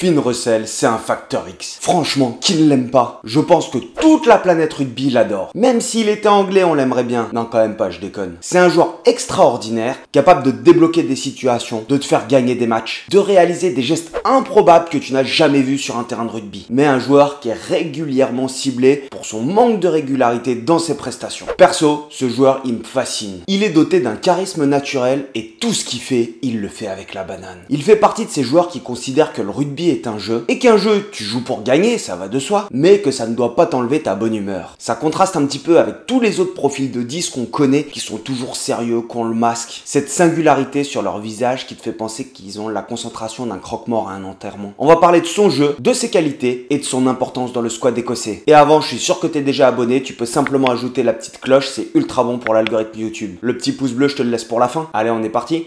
Finn Russell, c'est un facteur X. Franchement, qui ne l'aime pas? Je pense que toute la planète rugby l'adore. Même s'il était anglais, on l'aimerait bien. Non, quand même pas, je déconne. C'est un joueur extraordinaire, capable de débloquer des situations, de te faire gagner des matchs, de réaliser des gestes improbables que tu n'as jamais vus sur un terrain de rugby. Mais un joueur qui est régulièrement ciblé pour son manque de régularité dans ses prestations. Perso, ce joueur, il me fascine. Il est doté d'un charisme naturel et tout ce qu'il fait, il le fait avec la banane. Il fait partie de ces joueurs qui considèrent que le rugby est un jeu et qu'un jeu, tu joues pour gagner, ça va de soi, mais que ça ne doit pas t'enlever ta bonne humeur. Ça contraste un petit peu avec tous les autres profils de 10 qu'on connaît qui sont toujours sérieux, qu'on le masque. Cette singularité sur leur visage qui te fait penser qu'ils ont la concentration d'un croque-mort à un enterrement. On va parler de son jeu, de ses qualités et de son importance dans le squad écossais. Et avant, je suis sûr que tu es déjà abonné, tu peux simplement ajouter la petite cloche, c'est ultra bon pour l'algorithme YouTube. Le petit pouce bleu, je te le laisse pour la fin. Allez, on est parti.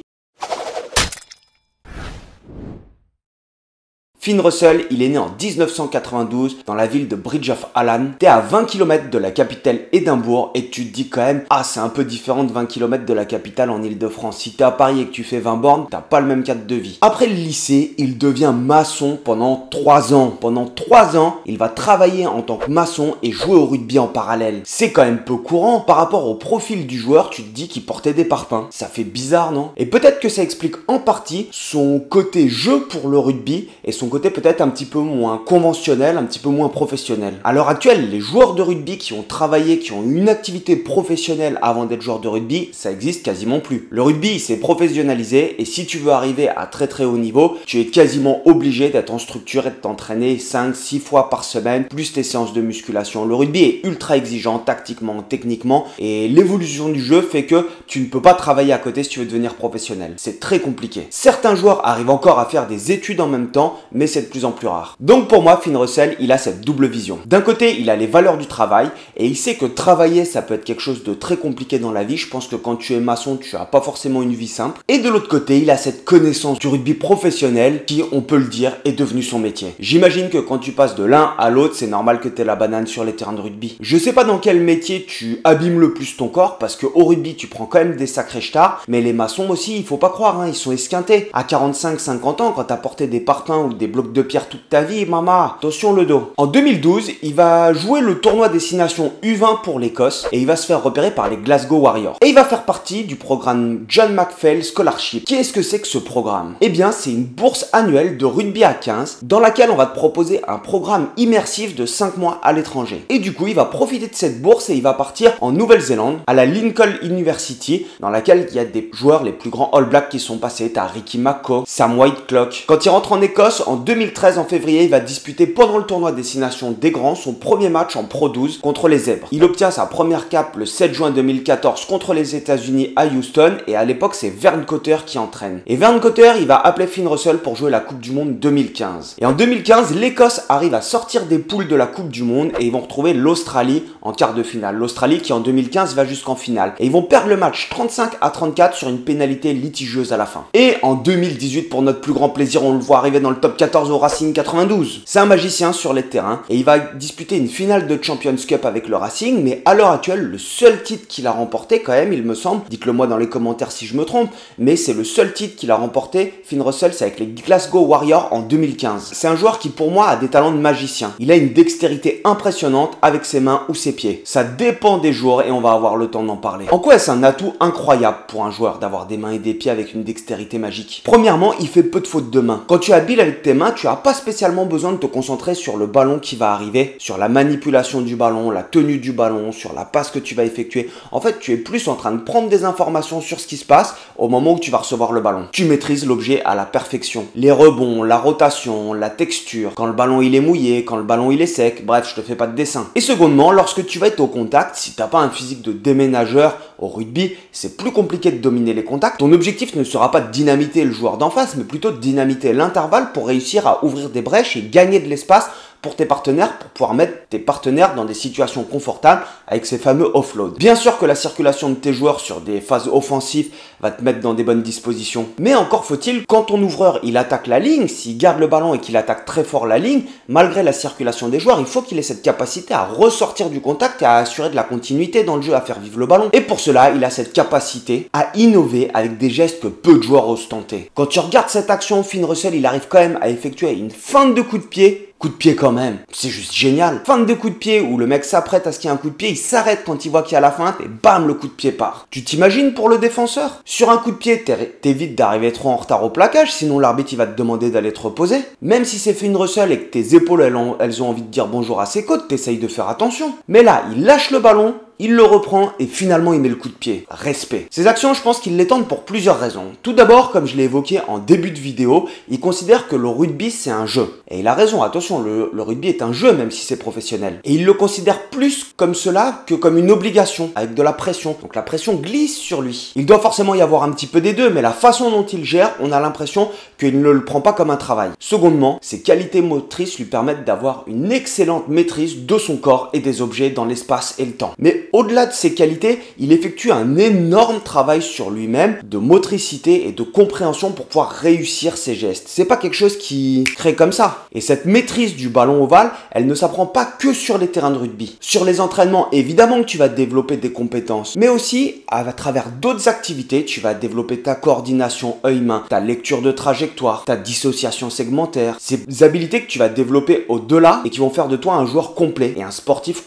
Finn Russell, il est né en 1992 dans la ville de Bridge of Allan. T'es à 20 km de la capitale Édimbourg et tu te dis quand même, ah c'est un peu différent de 20 km de la capitale en Ile-de-France. Si t'es à Paris et que tu fais 20 bornes, t'as pas le même cadre de vie. Après le lycée, il devient maçon pendant 3 ans. Pendant 3 ans, il va travailler en tant que maçon et jouer au rugby en parallèle. C'est quand même peu courant. Par rapport au profil du joueur, tu te dis qu'il portait des parpaings. Ça fait bizarre, non? Et peut-être que ça explique en partie son côté jeu pour le rugby et son côté peut-être un petit peu moins conventionnel, un petit peu moins professionnel. À l'heure actuelle, les joueurs de rugby qui ont travaillé, qui ont une activité professionnelle avant d'être joueurs de rugby, ça existe quasiment plus. Le rugby, il s'est professionnalisé et si tu veux arriver à très haut niveau, tu es quasiment obligé d'être en structure et de t'entraîner 5-6 fois par semaine, plus tes séances de musculation. Le rugby est ultra exigeant tactiquement, techniquement et l'évolution du jeu fait que tu ne peux pas travailler à côté si tu veux devenir professionnel. C'est très compliqué. Certains joueurs arrivent encore à faire des études en même temps, mais c'est de plus en plus rare. Donc pour moi, Finn Russell, il a cette double vision. D'un côté, il a les valeurs du travail et il sait que travailler, ça peut être quelque chose de très compliqué dans la vie. Je pense que quand tu es maçon, tu n'as pas forcément une vie simple. Et de l'autre côté, il a cette connaissance du rugby professionnel qui, on peut le dire, est devenu son métier. J'imagine que quand tu passes de l'un à l'autre, c'est normal que tu aies la banane sur les terrains de rugby. Je sais pas dans quel métier tu abîmes le plus ton corps parce qu'au rugby, tu prends quand même des sacrés stars, mais les maçons aussi, il faut pas croire, hein, ils sont esquintés. À 45-50 ans, quand tu as porté des parpaings ou des blocs de pierre toute ta vie, maman, attention le dos. En 2012, il va jouer le tournoi destination U20 pour l'Écosse et il va se faire repérer par les Glasgow Warriors. Et il va faire partie du programme John McPhail Scholarship. Qu'est-ce que c'est que ce programme? Eh bien, c'est une bourse annuelle de rugby à 15 dans laquelle on va te proposer un programme immersif de 5 mois à l'étranger. Et du coup, il va profiter de cette bourse et il va partir en Nouvelle-Zélande à la Lincoln University dans laquelle il y a des joueurs les plus grands All Blacks qui sont passés. T'as Ricky McCaw, Sam Whiteclock. Quand il rentre en Écosse en 2013, en février, il va disputer pendant le tournoi destination des Grands son premier match en Pro 12 contre les Zèbres. Il obtient sa première cape le 7 juin 2014 contre les États-Unis à Houston et à l'époque c'est Vern Cotter qui entraîne. Et Vern Cotter, il va appeler Finn Russell pour jouer la Coupe du Monde 2015. Et en 2015, l'Écosse arrive à sortir des poules de la Coupe du Monde et ils vont retrouver l'Australie en quart de finale. L'Australie qui en 2015 va jusqu'en finale. Et ils vont perdre le match 35-34 sur une pénalité litigieuse à la fin. Et en 2018, pour notre plus grand plaisir, on le voit arriver dans le top 14 au Racing 92. C'est un magicien sur les terrains et il va disputer une finale de Champions Cup avec le Racing, mais à l'heure actuelle, le seul titre qu'il a remporté quand même, il me semble, dites-le moi dans les commentaires si je me trompe, mais c'est le seul titre qu'il a remporté, Finn Russell, c'est avec les Glasgow Warriors en 2015. C'est un joueur qui pour moi a des talents de magicien. Il a une dextérité impressionnante avec ses mains ou ses pieds. Ça dépend des joueurs et on va avoir le temps d'en parler. En quoi est-ce un atout incroyable pour un joueur d'avoir des mains et des pieds avec une dextérité magique? Premièrement, il fait peu de fautes de main. Quand tu es habile avec tes mains, tu n'as pas spécialement besoin de te concentrer sur le ballon qui va arriver, sur la manipulation du ballon, la tenue du ballon, sur la passe que tu vas effectuer. En fait, tu es plus en train de prendre des informations sur ce qui se passe au moment où tu vas recevoir le ballon. Tu maîtrises l'objet à la perfection. Les rebonds, la rotation, la texture, quand le ballon il est mouillé, quand le ballon il est sec, bref, je te fais pas de dessin. Et secondement, lorsque tu vas être au contact, si t'as pas un physique de déménageur au rugby, c'est plus compliqué de dominer les contacts. Ton objectif ne sera pas de dynamiter le joueur d'en face, mais plutôt de dynamiter l'intervalle pour réussir à ouvrir des brèches et gagner de l'espace pour tes partenaires, pour pouvoir mettre tes partenaires dans des situations confortables avec ces fameux offload. Bien sûr que la circulation de tes joueurs sur des phases offensives va te mettre dans des bonnes dispositions. Mais encore faut-il, quand ton ouvreur il attaque la ligne, s'il garde le ballon et qu'il attaque très fort la ligne, malgré la circulation des joueurs, il faut qu'il ait cette capacité à ressortir du contact et à assurer de la continuité dans le jeu, à faire vivre le ballon. Et pour cela, il a cette capacité à innover avec des gestes que peu de joueurs osent tenter. Quand tu regardes cette action, Finn Russell, il arrive quand même à effectuer une feinte de coup de pied. Coup de pied quand même, c'est juste génial. Feinte de coup de pied où le mec s'apprête à ce qu'il y ait un coup de pied, il s'arrête quand il voit qu'il y a la feinte et bam, le coup de pied part. Tu t'imagines pour le défenseur? Sur un coup de pied, t'évites d'arriver trop en retard au plaquage, sinon l'arbitre il va te demander d'aller te reposer. Même si c'est Finn Russell et que tes épaules elles ont envie de dire bonjour à ses côtes, t'essayes de faire attention. Mais là, il lâche le ballon, il le reprend et finalement il met le coup de pied. Respect. Ces actions, je pense qu'il les tente pour plusieurs raisons. Tout d'abord, comme je l'ai évoqué en début de vidéo, il considère que le rugby c'est un jeu. Et il a raison, attention, le rugby est un jeu même si c'est professionnel. Et il le considère plus comme cela que comme une obligation, avec de la pression. Donc la pression glisse sur lui. Il doit forcément y avoir un petit peu des deux, mais la façon dont il gère, on a l'impression qu'il ne le prend pas comme un travail. Secondement, ses qualités motrices lui permettent d'avoir une excellente maîtrise de son corps et des objets dans l'espace et le temps. Mais au-delà de ses qualités, il effectue un énorme travail sur lui-même de motricité et de compréhension pour pouvoir réussir ses gestes. C'est pas quelque chose qui crée comme ça. Et cette maîtrise du ballon ovale, elle ne s'apprend pas que sur les terrains de rugby. Sur les entraînements, évidemment que tu vas développer des compétences, mais aussi à travers d'autres activités, tu vas développer ta coordination œil-main, ta lecture de trajectoire, ta dissociation segmentaire, ces habilités que tu vas développer au-delà et qui vont faire de toi un joueur complet et un sportif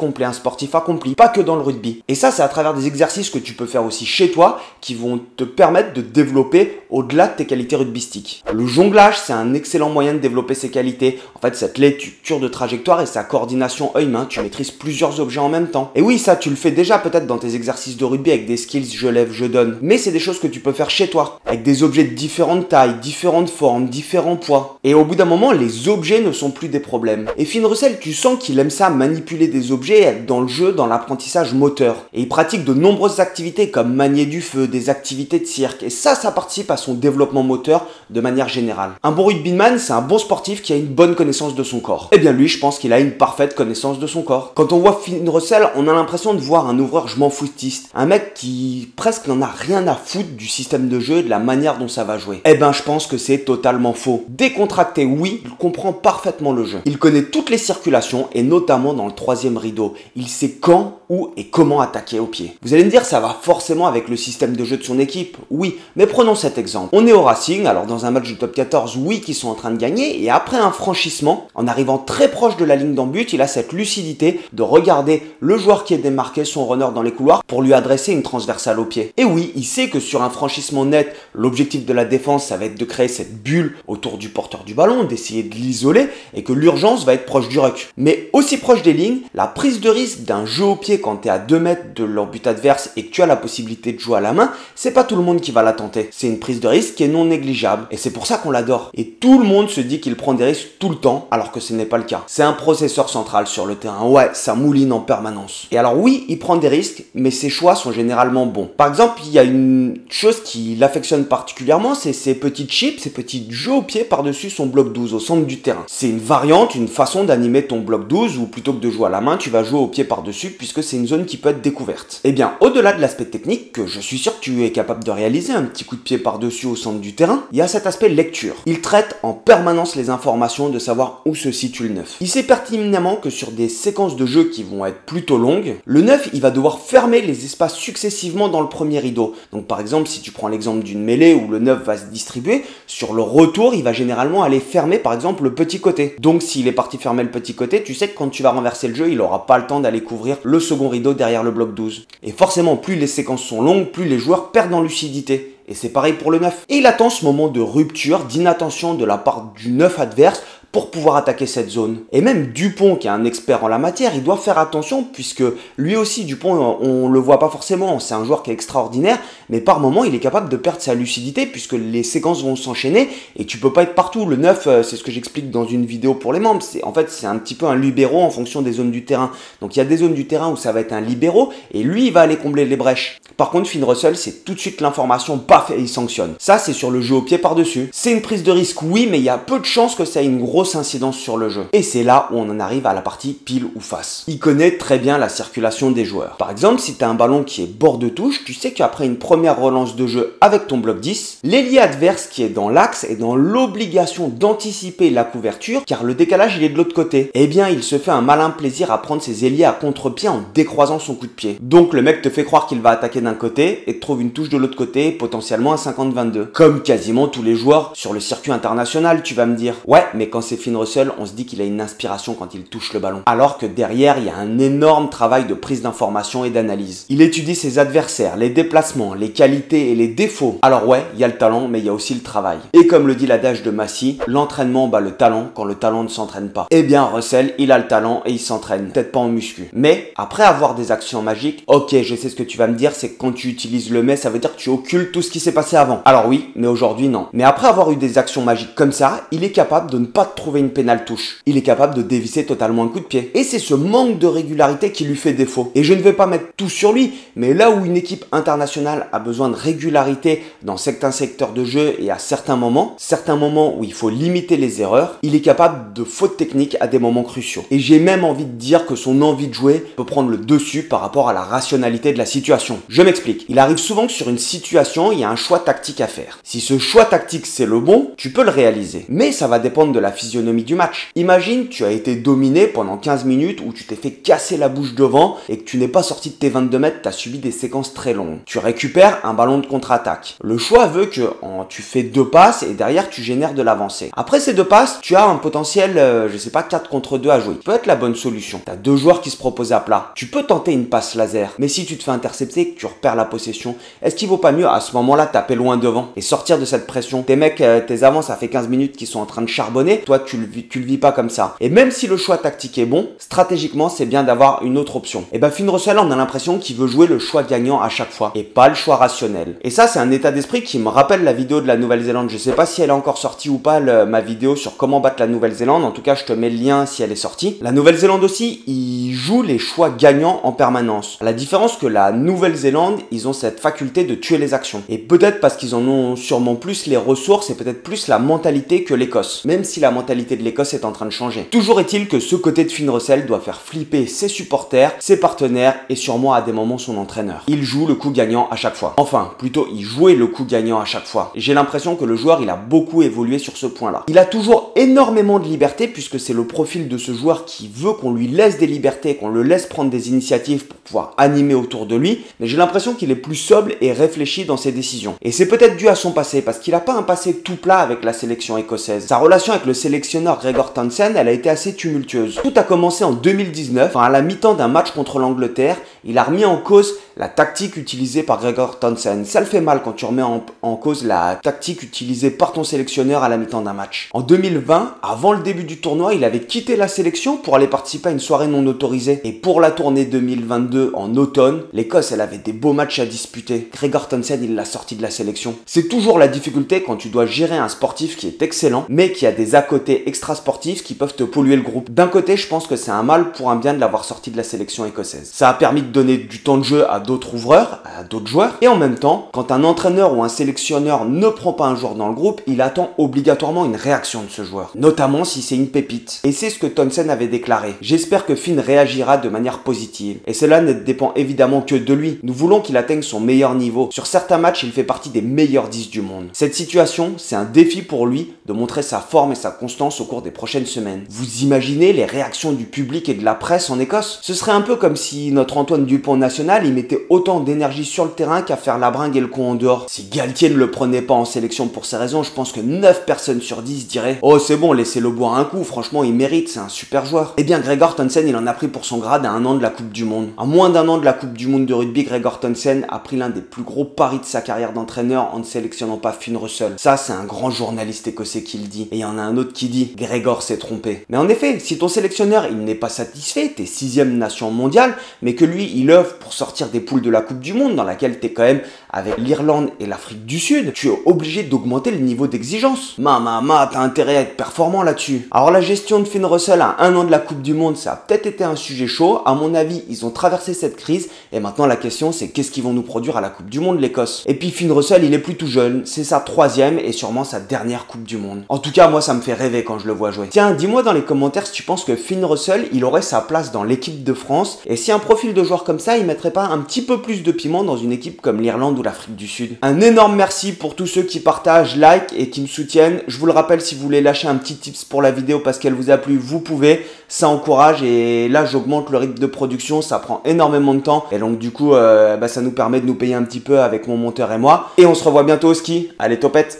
accompli, pas que dans le rugby. Et ça, c'est à travers des exercices que tu peux faire aussi chez toi qui vont te permettre de développer au-delà de tes qualités rugbystiques. Le jonglage, c'est un excellent moyen de développer ses qualités. En fait, cette lecture de trajectoire et sa coordination œil-main, tu maîtrises plusieurs objets en même temps. Et oui, ça, tu le fais déjà peut-être dans tes exercices de rugby avec des skills je lève, je donne. Mais c'est des choses que tu peux faire chez toi, avec des objets de différentes tailles, différentes formes, différents poids. Et au bout d'un moment, les objets ne sont plus des problèmes. Et Finn Russell, tu sens qu'il aime ça, manipuler des objets, être dans le jeu, dans l'apprentissage moteur. Et il pratique de nombreuses activités comme manier du feu, des activités de cirque. Et ça participe à son développement moteur de manière générale. Un bon rugbyman, c'est un bon sportif qui a une bonne connaissance de son corps. Et bien lui, je pense qu'il a une parfaite connaissance de son corps. Quand on voit Finn Russell, on a l'impression de voir un ouvreur je m'en foutiste. Un mec qui presque n'en a rien à foutre du système de jeu et de la manière dont ça va jouer. Eh ben, je pense que c'est totalement faux. Décontracté, oui, il comprend parfaitement le jeu. Il connaît toutes les circulations et notamment dans le troisième rideau. Il sait quand, où et comment attaquer au pied. Vous allez me dire, ça va forcément avec le système de jeu de son équipe. Oui, mais prenons cet exemple. On est au Racing, alors dans un match du top 14, oui, qui sont en train de gagner, et après un franchissement, en arrivant très proche de la ligne d'en but, il a cette lucidité de regarder le joueur qui est démarqué, son runner dans les couloirs, pour lui adresser une transversale au pied. Et oui, il sait que sur un franchissement net, l'objectif de la défense, ça va être de créer cette bulle autour du porteur du ballon, d'essayer de l'isoler, et que l'urgence va être proche du ruck. Mais aussi proche des lignes, la prise de risque d'un jeu au pied quand tu es à 2 mètres de leur but adverse et que tu as la possibilité de jouer à la main, c'est pas tout le monde qui va la tenter. C'est une prise de risque qui est non négligeable. Et c'est pour ça qu'on l'adore. Et tout le monde se dit qu'il prend des risques tout le temps, alors que ce n'est pas le cas. C'est un processeur central sur le terrain. Ouais, ça mouline en permanence. Et alors oui, il prend des risques, mais ses choix sont généralement bons. Par exemple, il y a une chose qui l'affectionne particulièrement, c'est ses petites chips, ses petits jeux au pied par-dessus son bloc 12 au centre du terrain. C'est une variante, une façon d'animer ton bloc 12 où plutôt que de jouer à la main, tu vas jouer au pied par-dessus puisque c'est une zone qui peut être découverte. Et bien, au-delà de l'aspect technique, que je suis sûr que tu es capable de réaliser, un petit coup de pied par-dessus au centre du terrain, il y a cet aspect lecture. Il traite en permanence les informations de savoir où se situe le neuf. Il sait pertinemment que sur des séquences de jeu qui vont être plutôt longues, le neuf, il va devoir fermer les espaces successivement dans le premier rideau. Donc par exemple, si tu prends l'exemple d'une mêlée où le neuf va se distribuer, sur le retour, il va généralement aller fermer par exemple le petit côté. Donc s'il est parti fermer le petit côté, tu sais que quand tu vas renverser le jeu, il n'aura pas le temps d'aller couvrir le second rideau derrière le bloc 12. Et forcément, plus les séquences sont longues, plus les joueurs perdent en lucidité. Et c'est pareil pour le neuf. Et il attend ce moment de rupture, d'inattention de la part du neuf adverse pour pouvoir attaquer cette zone. Et même Dupont, qui est un expert en la matière, il doit faire attention puisque lui aussi, Dupont, on le voit pas forcément, c'est un joueur qui est extraordinaire, mais par moment, il est capable de perdre sa lucidité puisque les séquences vont s'enchaîner et tu peux pas être partout. Le 9, c'est ce que j'explique dans une vidéo pour les membres, en fait, c'est un petit peu un libéro en fonction des zones du terrain. Donc il y a des zones du terrain où ça va être un libéro et lui, il va aller combler les brèches. Par contre, Finn Russell, c'est tout de suite l'information, paf, et il sanctionne. Ça, c'est sur le jeu au pied par-dessus. C'est une prise de risque, oui, mais il y a peu de chances que ça ait une grosse grosse incidence sur le jeu. Et c'est là où on en arrive à la partie pile ou face. Il connaît très bien la circulation des joueurs. Par exemple, si tu as un ballon qui est bord de touche, tu sais qu'après une première relance de jeu avec ton bloc 10, l'ailier adverse qui est dans l'axe est dans l'obligation d'anticiper la couverture car le décalage il est de l'autre côté. Eh bien, il se fait un malin plaisir à prendre ses ailiers à contre-pied en décroisant son coup de pied. Donc le mec te fait croire qu'il va attaquer d'un côté et te trouve une touche de l'autre côté, potentiellement à 50-22. Comme quasiment tous les joueurs sur le circuit international, tu vas me dire. Ouais, mais quand c'est Finn Russell, on se dit qu'il a une inspiration quand il touche le ballon. Alors que derrière, il y a un énorme travail de prise d'information et d'analyse. Il étudie ses adversaires, les déplacements, les qualités et les défauts. Alors ouais, il y a le talent, mais il y a aussi le travail. Et comme le dit l'adage de Massy, l'entraînement bat le talent quand le talent ne s'entraîne pas. Eh bien, Russell, il a le talent et il s'entraîne. Peut-être pas en muscu. Mais, après avoir des actions magiques, ok, je sais ce que tu vas me dire, c'est que quand tu utilises le mais, ça veut dire que tu occultes tout ce qui s'est passé avant. Alors oui, mais aujourd'hui non. Mais après avoir eu des actions magiques comme ça, il est capable de ne pas te trouver une pénale touche. Il est capable de dévisser totalement un coup de pied. Et c'est ce manque de régularité qui lui fait défaut. Et je ne vais pas mettre tout sur lui, mais là où une équipe internationale a besoin de régularité dans certains secteurs de jeu et à certains moments où il faut limiter les erreurs, il est capable de fautes techniques à des moments cruciaux. Et j'ai même envie de dire que son envie de jouer peut prendre le dessus par rapport à la rationalité de la situation. Je m'explique. Il arrive souvent que sur une situation, il y a un choix tactique à faire. Si ce choix tactique c'est le bon, tu peux le réaliser. Mais ça va dépendre de la physionomie du match. Imagine, tu as été dominé pendant 15 minutes où tu t'es fait casser la bouche devant et que tu n'es pas sorti de tes 22 mètres, tu as subi des séquences très longues. Tu récupères un ballon de contre-attaque. Le choix veut que tu fais 2 passes et derrière tu génères de l'avancée. Après ces 2 passes, tu as un potentiel, je sais pas, 4 contre 2 à jouer. Ça peut être la bonne solution. Tu as 2 joueurs qui se proposent à plat. Tu peux tenter une passe laser, mais si tu te fais intercepter, que tu repères la possession, est-ce qu'il vaut pas mieux à ce moment-là taper loin devant et sortir de cette pression? Tes mecs, tes avants, ça fait 15 minutes qu'ils sont en train de charbonner. Toi, tu le vis pas comme ça. Et même si le choix tactique est bon, stratégiquement, c'est bien d'avoir une autre option. Et ben, Finn Russell, on a l'impression qu'il veut jouer le choix gagnant à chaque fois et pas le choix rationnel. Et ça, c'est un état d'esprit qui me rappelle la vidéo de la Nouvelle-Zélande. Je sais pas si elle est encore sortie ou pas, ma vidéo sur comment battre la Nouvelle-Zélande. En tout cas, je te mets le lien si elle est sortie. La Nouvelle-Zélande aussi, ils jouent les choix gagnants en permanence. À la différence que la Nouvelle-Zélande, ils ont cette faculté de tuer les actions. Et peut-être parce qu'ils en ont sûrement plus les ressources et peut-être plus la mentalité que l'Écosse. Même si la mentalité de l'Écosse est en train de changer. Toujours est-il que ce côté de Finn Russell doit faire flipper ses supporters, ses partenaires et sûrement à des moments son entraîneur. Il joue le coup gagnant à chaque fois. Enfin, plutôt il jouait le coup gagnant à chaque fois. Et j'ai l'impression que le joueur, il a beaucoup évolué sur ce point-là. Il a toujours énormément de liberté puisque c'est le profil de ce joueur qui veut qu'on lui laisse des libertés, qu'on le laisse prendre des initiatives pour pouvoir animer autour de lui. Mais j'ai l'impression qu'il est plus sobre et réfléchi dans ses décisions. Et c'est peut-être dû à son passé parce qu'il n'a pas un passé tout plat avec la sélection écossaise. Sa relation avec le sélectionneur Gregor Townsend, elle a été assez tumultueuse. Tout a commencé en 2019, à la mi-temps d'un match contre l'Angleterre. Il a remis en cause la tactique utilisée par Gregor Townsend. Ça le fait mal quand tu remets en cause la tactique utilisée par ton sélectionneur à la mi-temps d'un match. En 2020, avant le début du tournoi, il avait quitté la sélection pour aller participer à une soirée non autorisée. Et pour la tournée 2022 en automne, l'Écosse, elle avait des beaux matchs à disputer. Gregor Townsend, il l'a sorti de la sélection. C'est toujours la difficulté quand tu dois gérer un sportif qui est excellent, mais qui a des à côté extra-sportifs qui peuvent te polluer le groupe. D'un côté, je pense que c'est un mal pour un bien de l'avoir sorti de la sélection écossaise. Ça a permis de donner du temps de jeu à d'autres ouvreurs, à d'autres joueurs. Et en même temps, quand un entraîneur ou un sélectionneur ne prend pas un joueur dans le groupe, il attend obligatoirement une réaction de ce joueur. Notamment si c'est une pépite. Et c'est ce que Townsend avait déclaré. J'espère que Finn réagira de manière positive. Et cela ne dépend évidemment que de lui. Nous voulons qu'il atteigne son meilleur niveau. Sur certains matchs, il fait partie des meilleurs 10 du monde. Cette situation, c'est un défi pour lui de montrer sa forme et sa constance au cours des prochaines semaines. Vous imaginez les réactions du public et de la presse en Écosse? Ce serait un peu comme si notre Antoine Dupont national, il mettait autant d'énergie sur le terrain qu'à faire la bringue et le con en dehors. Si Galtier ne le prenait pas en sélection pour ces raisons, je pense que 9 personnes sur 10 diraient « Oh c'est bon, laissez-le boire un coup, franchement il mérite, c'est un super joueur ». Eh bien Gregor Townsend, il en a pris pour son grade à 1 an de la Coupe du Monde. À moins d'1 an de la Coupe du Monde de rugby, Gregor Townsend a pris l'un des plus gros paris de sa carrière d'entraîneur en ne sélectionnant pas Finn Russell. Ça, c'est un grand journaliste écossais qui le dit. Et il y en a un autre qui dit « Gregor s'est trompé ». Mais en effet, si ton sélectionneur, il n'est pas satisfait, t'es 6e nation mondiale, mais que lui, il œuvre pour sortir des poules de la Coupe du Monde, dans laquelle tu es quand même avec l'Irlande et l'Afrique du Sud, tu es obligé d'augmenter le niveau d'exigence. T'as intérêt à être performant là-dessus. Alors la gestion de Finn Russell à 1 an de la Coupe du Monde, ça a peut-être été un sujet chaud. À mon avis, ils ont traversé cette crise et maintenant la question c'est qu'est-ce qu'ils vont nous produire à la Coupe du Monde, l'Écosse. Et puis Finn Russell, il est plus tout jeune, c'est sa 3e et sûrement sa dernière Coupe du Monde. En tout cas, moi ça me fait rêver quand je le vois jouer. Tiens, dis-moi dans les commentaires si tu penses que Finn Russell, il aurait sa place dans l'équipe de France et si un profil de joueur comme ça, il mettrait pas un petit peu plus de piment dans une équipe comme l'Irlande ou l'Afrique du Sud. Un énorme merci pour tous ceux qui partagent, like et qui me soutiennent. Je vous le rappelle, si vous voulez lâcher un petit tips pour la vidéo parce qu'elle vous a plu, vous pouvez. Ça encourage et là j'augmente le rythme de production, ça prend énormément de temps et donc du coup ça nous permet de nous payer un petit peu avec mon monteur et moi. Et on se revoit bientôt au ski. Allez, topette!